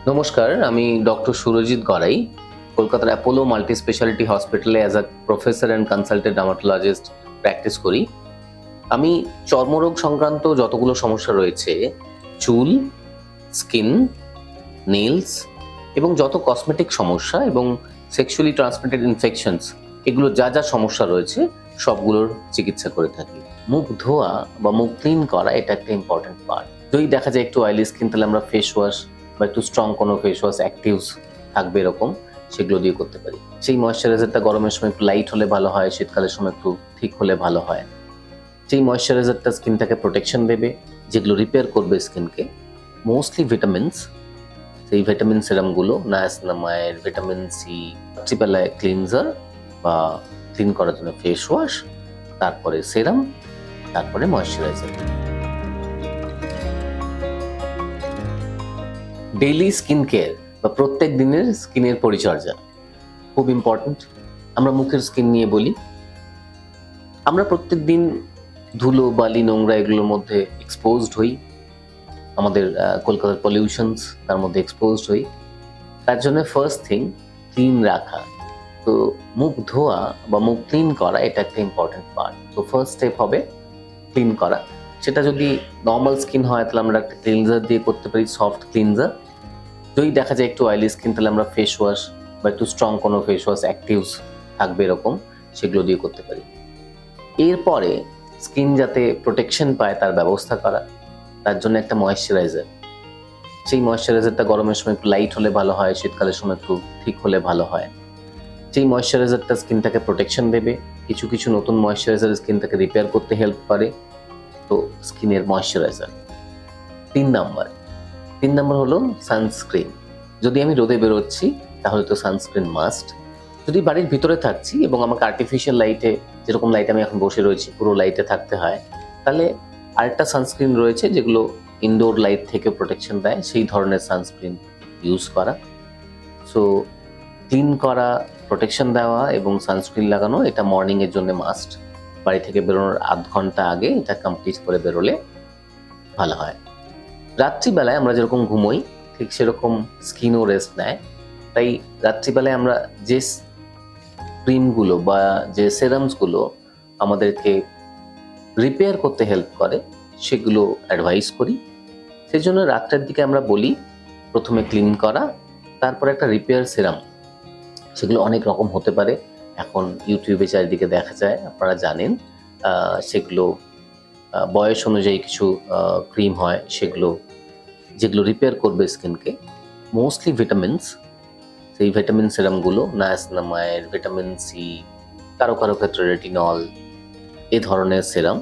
নমস্কার, আমি ডক্টর সুরজিৎ গড়াই, কলকাতার অ্যাপোলো মাল্টি স্পেশালিটি হসপিটালে as a professor and consultant dermatologist practice করি। আমি চর্মরোগ সংক্রান্ত যতগুলো সমস্যা রয়েছে, চুল, স্কিন, নেইলস এবং যত কসমেটিক সমস্যা এবং সেক্সুয়ালি ট্রান্সমিটেড ইনফেকশনস, এগুলো যা যা সমস্যা রয়েছে সবগুলোর চিকিৎসা করে থাকি। মুখ ধোয়া বা মুখ ক্লিন করা এটা একটা ইম্পর্টেন্ট পার্ট। যদি দেখা যায় একটু অয়েলি স্কিন, তাহলে আমরা ফেস ওয়াশ বা একটু স্ট্রং কোনো ফেস ওয়াশ, অ্যাক্টিভস থাকবে এরকম, সেগুলো দিয়ে করতে পারি। সেই ময়েশ্চারাইজারটা গরমের সময় একটু লাইট হলে ভালো হয়, শীতকালের সময় একটু ঠিক হলে ভালো হয়। যেই ময়েশ্চারাইজারটা স্কিনটাকে প্রোটেকশন দেবে, যেগুলো রিপেয়ার করবে স্কিনকে, মোস্টলি ভিটামিনস, সেই ভিটামিন সিরামগুলো, নায়াসিনামাইড, ভিটামিন সি, রাত্রিবেলায় ক্লিনজার বা ক্লিন করার জন্য ফেস ওয়াশ, তারপরে সেরাম, তারপরে ময়েশ্চারাইজার। ডেইলি স্কিন কেয়ার বা প্রত্যেক দিনের স্কিনের পরিচর্যা খুব ইম্পর্টেন্ট। আমরা মুখের স্কিন নিয়ে বলি। আমরা প্রত্যেক দিন ধুলো, বালি, নোংরা এগুলোর মধ্যে এক্সপোজড হই। আমাদের কলকাতার পলিউশনস তার মধ্যে এক্সপোজড হই। তার জন্য ফার্স্ট থিং ক্লিন রাখা। তো মুখ ধোয়া বা মুখ ক্লিন করা এটা একটা ইম্পর্টেন্ট পার্ট। তো ফার্স্ট স্টেপ হবে ক্লিন করা। সেটা যদি নর্মাল স্কিন হয় তাহলে আমরা একটা ক্লিনজার দিয়ে করতে পারি, সফট ক্লিনজার। যদি দেখা যায় একটু অয়েলি স্কিন, তাহলে আমরা ফেস ওয়াশ বা একটু স্ট্রং কোনো ফেস ওয়াশ, অ্যাক্টিভস থাকবে এরকম, সেগুলো দিয়ে করতে পারি। এরপরে স্কিন যাতে প্রোটেকশন পায় তার ব্যবস্থা করা, তার জন্য একটা ময়েশ্চারাইজার। সেই ময়েশ্চারাইজারটা গরমের সময় একটু লাইট হলে ভালো হয়, শীতকালের সময় একটু ঠিক হলে ভালো হয়। যেই ময়েশ্চারাইজারটা স্কিনটাকে প্রোটেকশন দেবে, কিছু কিছু নতুন ময়েশ্চারাইজার স্কিনটাকে রিপেয়ার করতে হেল্প করে। তো স্কিনের ময়েশ্চারাইজার। তিন নাম্বার হলো সানস্ক্রিন। যদি আমি রোদে বেরোচ্ছি তাহলে তো সানস্ক্রিন মাস্ট। যদি বাড়ির ভিতরে থাকছি এবং আমাকে আর্টিফিশিয়াল লাইটে, যেরকম লাইটে আমি এখন বসে রয়েছি, পুরো লাইটে থাকতে হয়, তাহলে আরেকটা সানস্ক্রিন রয়েছে যেগুলো ইনডোর লাইট থেকে প্রোটেকশন দেয়, সেই ধরনের সানস্ক্রিন ইউজ করা। সো ক্লিন করা, প্রোটেকশন দেওয়া এবং সানস্ক্রিন লাগানো এটা মর্নিংয়ের জন্য মাস্ট। বাড়ি থেকে বেরোনোর আধ ঘন্টা আগে এটা কমপ্লিট করে বেরোলে ভালো হয়। রাত্রিবেলায় আমরা যেরকম ঘুমোই ঠিক সেরকম স্কিনও রেস্ট নেয়। তাই রাত্রিবেলায় আমরা যে ক্রিমগুলো বা যে সেরামসগুলো আমাদেরকে রিপেয়ার করতে হেল্প করে সেগুলো অ্যাডভাইস করি। সেই জন্য রাত্রের দিকে আমরা বলি প্রথমে ক্লিন করা, তারপরে একটা রিপেয়ার সেরাম। সেগুলো অনেক রকম হতে পারে, এখন ইউটিউবে চারিদিকে দেখা যায়, আপনারা জানেন। সেগুলো বয়স অনুযায়ী কিছু ক্রিম হয়, সেগুলো যেগুলো রিপেয়ার করবে স্কিনকে, মোস্টলি ভিটামিনস, সেই ভিটামিন সিরামগুলো, নায়াসিনামাইড, ভিটামিন সি, কারো কারো ক্ষেত্রে রেটিনল, এই ধরনের সিরাম।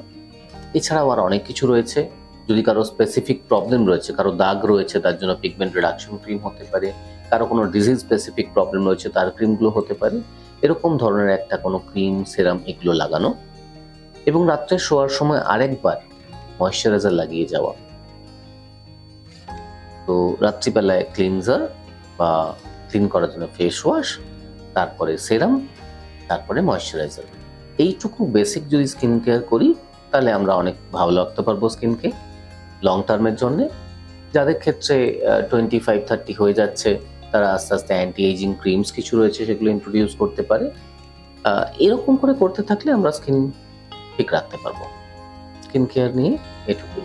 এছাড়াও আর অনেক কিছু রয়েছে। যদি কারো স্পেসিফিক প্রবলেম রয়েছে, কারো দাগ রয়েছে, তার জন্য পিগমেন্ট রিডাকশন ক্রিম হতে পারে, কারো কোনো ডিজিজ স্পেসিফিক প্রবলেম রয়েছে তার ক্রিমগুলো হতে পারে। এরকম ধরনের একটা কোনো ক্রিম, সিরাম এগুলো লাগানো এবং রাত্রে শোয়ার সময় আরেকবার ময়েশ্চারাইজার লাগিয়ে যাওয়া। তো রাত্রিবেলায় ক্লিনজার বা ক্লিন করার জন্য ফেস ওয়াশ, তারপরে সেরাম, তারপরে ময়েশ্চারাইজার। এইটুকু বেসিক যদি স্কিন কেয়ার করি তাহলে আমরা অনেক ভালো রাখতে পারবো স্কিনকে লং টার্মের জন্যে। যাদের ক্ষেত্রে 25-30 হয়ে যাচ্ছে, তারা আস্তে আস্তে অ্যান্টি এজিং ক্রিমস কিছু রয়েছে সেগুলো ইন্ট্রোডিউস করতে পারে। এরকম করে করতে থাকলে আমরা স্কিন ঠিক রাখতে পারবো। স্কিন কেয়ার নিয়ে এটুকু।